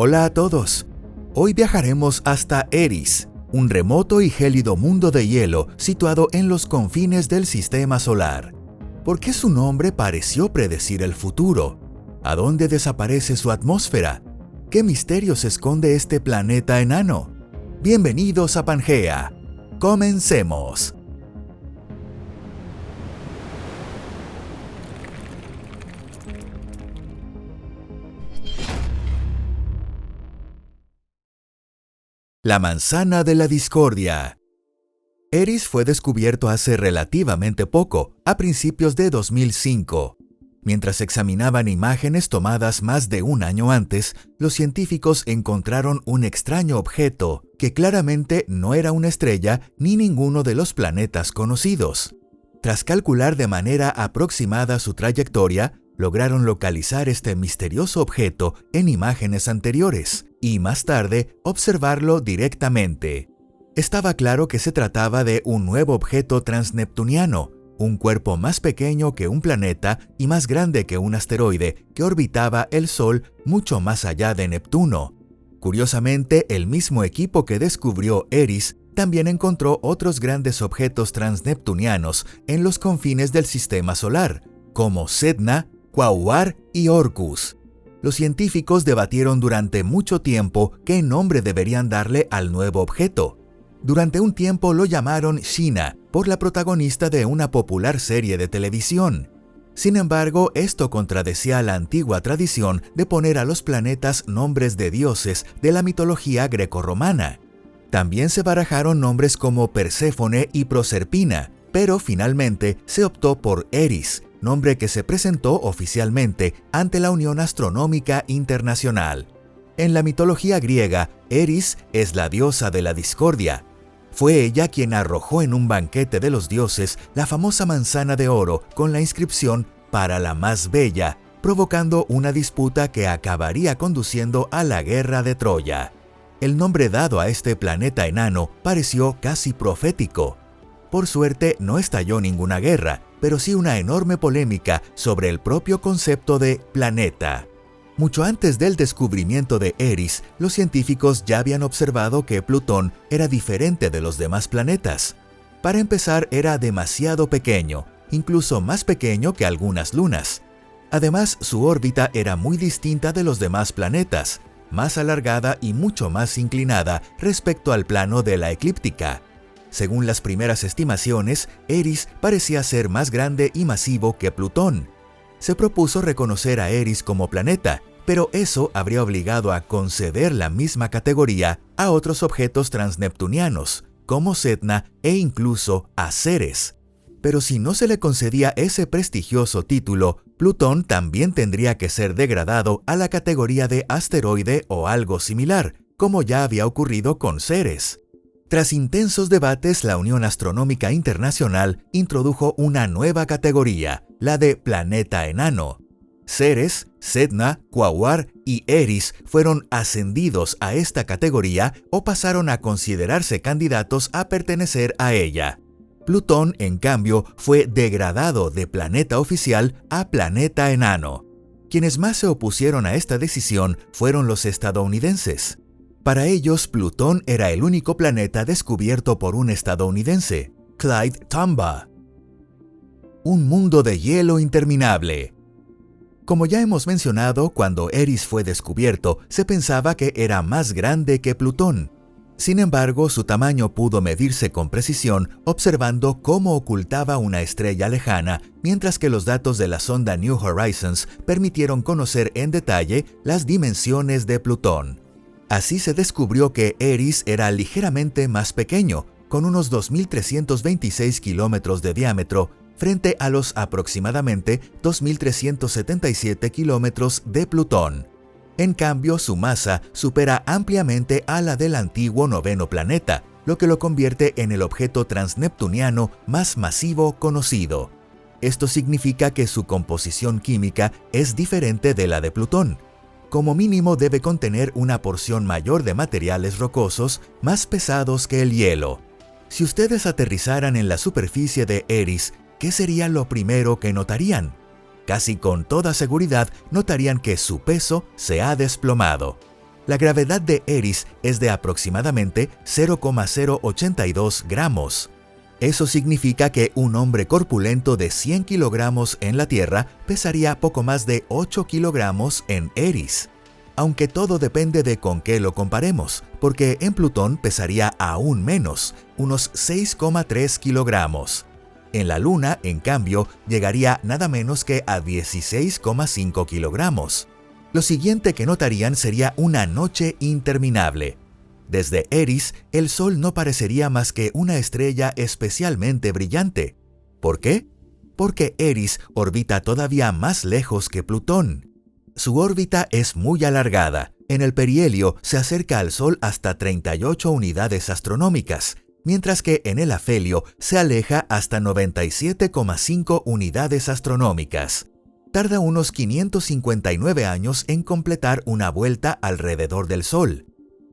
Hola a todos. Hoy viajaremos hasta Eris, un remoto y gélido mundo de hielo situado en los confines del Sistema Solar. ¿Por qué su nombre pareció predecir el futuro? ¿A dónde desaparece su atmósfera? ¿Qué misterios esconde este planeta enano? Bienvenidos a Pangea. ¡Comencemos! La manzana de la discordia. Eris fue descubierto hace relativamente poco, a principios de 2005. Mientras examinaban imágenes tomadas más de un año antes, los científicos encontraron un extraño objeto que claramente no era una estrella ni ninguno de los planetas conocidos. Tras calcular de manera aproximada su trayectoria, lograron localizar este misterioso objeto en imágenes anteriores y más tarde observarlo directamente. Estaba claro que se trataba de un nuevo objeto transneptuniano, un cuerpo más pequeño que un planeta y más grande que un asteroide que orbitaba el Sol mucho más allá de Neptuno. Curiosamente, el mismo equipo que descubrió Eris también encontró otros grandes objetos transneptunianos en los confines del Sistema Solar, como Sedna, Quaoar y Orcus. Los científicos debatieron durante mucho tiempo qué nombre deberían darle al nuevo objeto. Durante un tiempo lo llamaron Sheena, por la protagonista de una popular serie de televisión. Sin embargo, esto contradecía la antigua tradición de poner a los planetas nombres de dioses de la mitología grecorromana. También se barajaron nombres como Perséfone y Proserpina, pero finalmente se optó por Eris, nombre que se presentó oficialmente ante la Unión Astronómica Internacional. En la mitología griega, Eris es la diosa de la discordia. Fue ella quien arrojó en un banquete de los dioses la famosa manzana de oro con la inscripción «Para la más bella», provocando una disputa que acabaría conduciendo a la guerra de Troya. El nombre dado a este planeta enano pareció casi profético. Por suerte, no estalló ninguna guerra, pero sí una enorme polémica sobre el propio concepto de planeta. Mucho antes del descubrimiento de Eris, los científicos ya habían observado que Plutón era diferente de los demás planetas. Para empezar, era demasiado pequeño, incluso más pequeño que algunas lunas. Además, su órbita era muy distinta de los demás planetas, más alargada y mucho más inclinada respecto al plano de la eclíptica. Según las primeras estimaciones, Eris parecía ser más grande y masivo que Plutón. Se propuso reconocer a Eris como planeta, pero eso habría obligado a conceder la misma categoría a otros objetos transneptunianos, como Sedna e incluso a Ceres. Pero si no se le concedía ese prestigioso título, Plutón también tendría que ser degradado a la categoría de asteroide o algo similar, como ya había ocurrido con Ceres. Tras intensos debates, la Unión Astronómica Internacional introdujo una nueva categoría, la de planeta enano. Ceres, Sedna, Quaoar y Eris fueron ascendidos a esta categoría o pasaron a considerarse candidatos a pertenecer a ella. Plutón, en cambio, fue degradado de planeta oficial a planeta enano. Quienes más se opusieron a esta decisión fueron los estadounidenses. Para ellos, Plutón era el único planeta descubierto por un estadounidense, Clyde Tombaugh. Un mundo de hielo interminable. Como ya hemos mencionado, cuando Eris fue descubierto, se pensaba que era más grande que Plutón. Sin embargo, su tamaño pudo medirse con precisión observando cómo ocultaba una estrella lejana, mientras que los datos de la sonda New Horizons permitieron conocer en detalle las dimensiones de Plutón. Así se descubrió que Eris era ligeramente más pequeño, con unos 2.326 kilómetros de diámetro, frente a los aproximadamente 2.377 kilómetros de Plutón. En cambio, su masa supera ampliamente a la del antiguo noveno planeta, lo que lo convierte en el objeto transneptuniano más masivo conocido. Esto significa que su composición química es diferente de la de Plutón. Como mínimo debe contener una porción mayor de materiales rocosos más pesados que el hielo. Si ustedes aterrizaran en la superficie de Eris, ¿qué sería lo primero que notarían? Casi con toda seguridad notarían que su peso se ha desplomado. La gravedad de Eris es de aproximadamente 0,082 gramos. Eso significa que un hombre corpulento de 100 kilogramos en la Tierra pesaría poco más de 8 kilogramos en Eris. Aunque todo depende de con qué lo comparemos, porque en Plutón pesaría aún menos, unos 6,3 kilogramos. En la Luna, en cambio, llegaría nada menos que a 16,5 kilogramos. Lo siguiente que notarían sería una noche interminable. Desde Eris, el Sol no parecería más que una estrella especialmente brillante. ¿Por qué? Porque Eris orbita todavía más lejos que Plutón. Su órbita es muy alargada. En el perihelio se acerca al Sol hasta 38 unidades astronómicas, mientras que en el afelio se aleja hasta 97,5 unidades astronómicas. Tarda unos 559 años en completar una vuelta alrededor del Sol.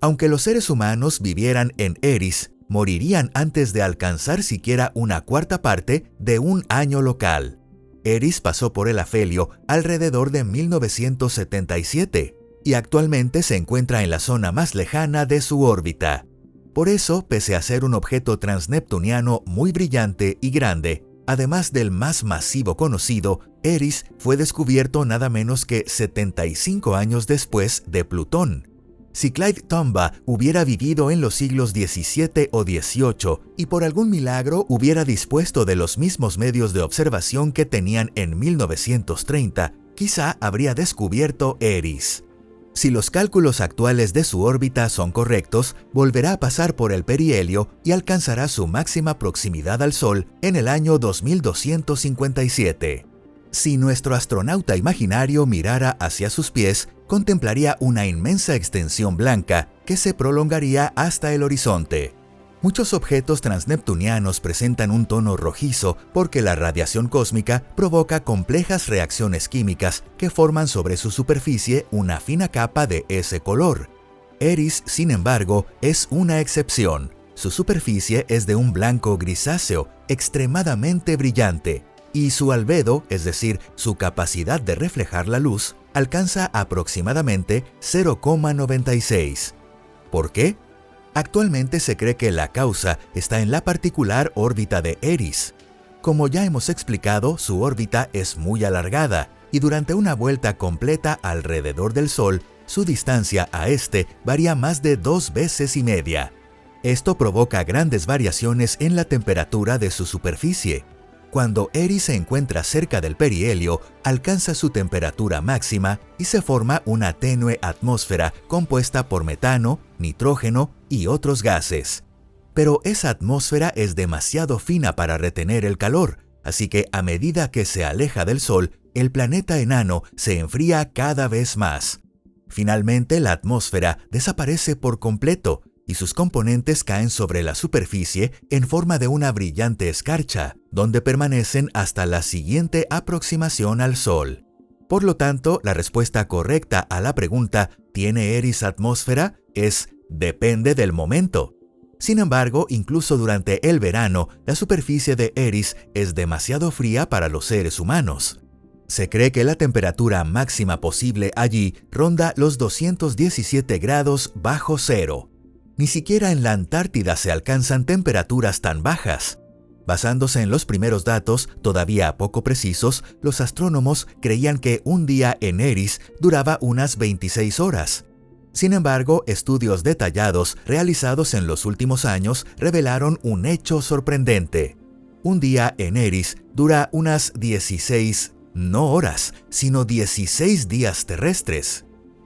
Aunque los seres humanos vivieran en Eris, morirían antes de alcanzar siquiera una cuarta parte de un año local. Eris pasó por el afelio alrededor de 1977 y actualmente se encuentra en la zona más lejana de su órbita. Por eso, pese a ser un objeto transneptuniano muy brillante y grande, además del más masivo conocido, Eris fue descubierto nada menos que 75 años después de Plutón. Si Clyde Tombaugh hubiera vivido en los siglos XVII o XVIII y por algún milagro hubiera dispuesto de los mismos medios de observación que tenían en 1930, quizá habría descubierto Eris. Si los cálculos actuales de su órbita son correctos, volverá a pasar por el perihelio y alcanzará su máxima proximidad al Sol en el año 2257. Si nuestro astronauta imaginario mirara hacia sus pies, contemplaría una inmensa extensión blanca que se prolongaría hasta el horizonte. Muchos objetos transneptunianos presentan un tono rojizo porque la radiación cósmica provoca complejas reacciones químicas que forman sobre su superficie una fina capa de ese color. Eris, sin embargo, es una excepción. Su superficie es de un blanco grisáceo, extremadamente brillante, y su albedo, es decir, su capacidad de reflejar la luz, alcanza aproximadamente 0,96. ¿Por qué? Actualmente se cree que la causa está en la particular órbita de Eris. Como ya hemos explicado, su órbita es muy alargada y durante una vuelta completa alrededor del Sol, su distancia a este varía más de 2 veces y media. Esto provoca grandes variaciones en la temperatura de su superficie. Cuando Eris se encuentra cerca del perihelio, alcanza su temperatura máxima y se forma una tenue atmósfera compuesta por metano, nitrógeno y otros gases. Pero esa atmósfera es demasiado fina para retener el calor, así que a medida que se aleja del Sol, el planeta enano se enfría cada vez más. Finalmente, la atmósfera desaparece por completo y sus componentes caen sobre la superficie en forma de una brillante escarcha, donde permanecen hasta la siguiente aproximación al Sol. Por lo tanto, la respuesta correcta a la pregunta ¿tiene Eris atmósfera? Es depende del momento. Sin embargo, incluso durante el verano, la superficie de Eris es demasiado fría para los seres humanos. Se cree que la temperatura máxima posible allí ronda los 217 grados bajo cero. Ni siquiera en la Antártida se alcanzan temperaturas tan bajas. Basándose en los primeros datos, todavía poco precisos, los astrónomos creían que un día en Eris duraba unas 26 horas. Sin embargo, estudios detallados realizados en los últimos años revelaron un hecho sorprendente. Un día en Eris dura unas 16, no horas, sino 16 días terrestres.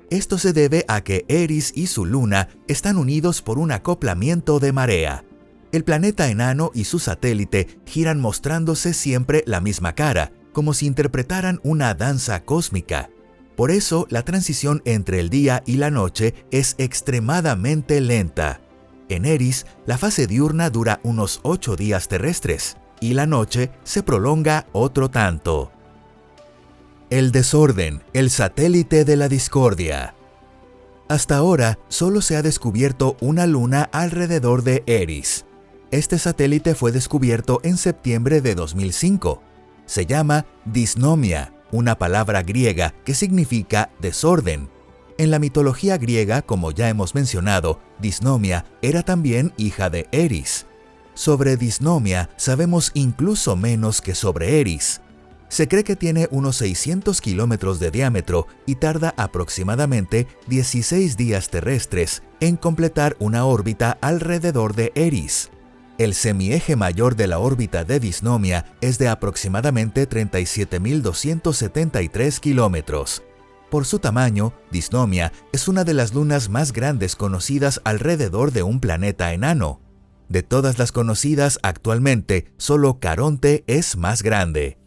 Esto se debe a que Eris y su luna están unidos por un acoplamiento de marea. El planeta enano y su satélite giran mostrándose siempre la misma cara, como si interpretaran una danza cósmica. Por eso, la transición entre el día y la noche es extremadamente lenta. En Eris, la fase diurna dura unos 8 días terrestres, y la noche se prolonga otro tanto. El desorden, el satélite de la discordia. Hasta ahora, solo se ha descubierto una luna alrededor de Eris. Este satélite fue descubierto en septiembre de 2005. Se llama Dysnomia, una palabra griega que significa desorden. En la mitología griega, como ya hemos mencionado, Disnomia era también hija de Eris. Sobre Disnomia sabemos incluso menos que sobre Eris. Se cree que tiene unos 600 kilómetros de diámetro y tarda aproximadamente 16 días terrestres en completar una órbita alrededor de Eris. El semieje mayor de la órbita de Disnomia es de aproximadamente 37.273 kilómetros. Por su tamaño, Disnomia es una de las lunas más grandes conocidas alrededor de un planeta enano. De todas las conocidas actualmente, solo Caronte es más grande.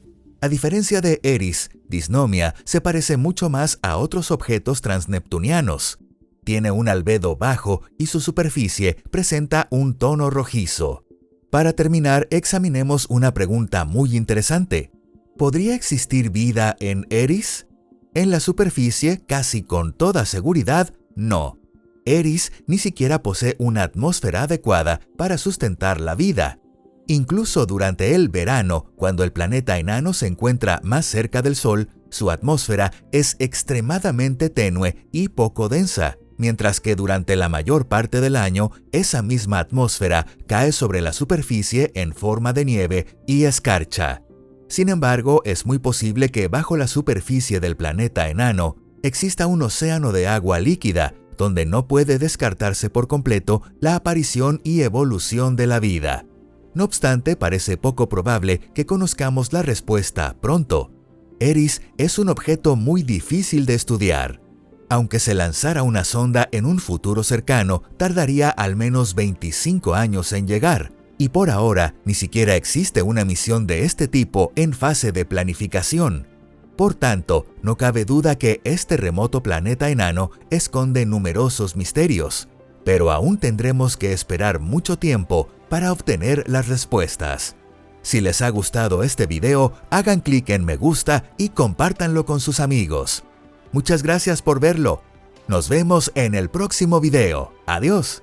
A diferencia de Eris, Disnomia se parece mucho más a otros objetos transneptunianos. Tiene un albedo bajo y su superficie presenta un tono rojizo. Para terminar, examinemos una pregunta muy interesante. ¿Podría existir vida en Eris? En la superficie, casi con toda seguridad, no. Eris ni siquiera posee una atmósfera adecuada para sustentar la vida. Incluso durante el verano, cuando el planeta enano se encuentra más cerca del Sol, su atmósfera es extremadamente tenue y poco densa, mientras que durante la mayor parte del año, esa misma atmósfera cae sobre la superficie en forma de nieve y escarcha. Sin embargo, es muy posible que bajo la superficie del planeta enano exista un océano de agua líquida, donde no puede descartarse por completo la aparición y evolución de la vida. No obstante, parece poco probable que conozcamos la respuesta pronto. Eris es un objeto muy difícil de estudiar. Aunque se lanzara una sonda en un futuro cercano, tardaría al menos 25 años en llegar, y por ahora ni siquiera existe una misión de este tipo en fase de planificación. Por tanto, no cabe duda que este remoto planeta enano esconde numerosos misterios, pero aún tendremos que esperar mucho tiempo para obtener las respuestas. Si les ha gustado este video, hagan clic en me gusta y compártanlo con sus amigos. Muchas gracias por verlo. Nos vemos en el próximo video. Adiós.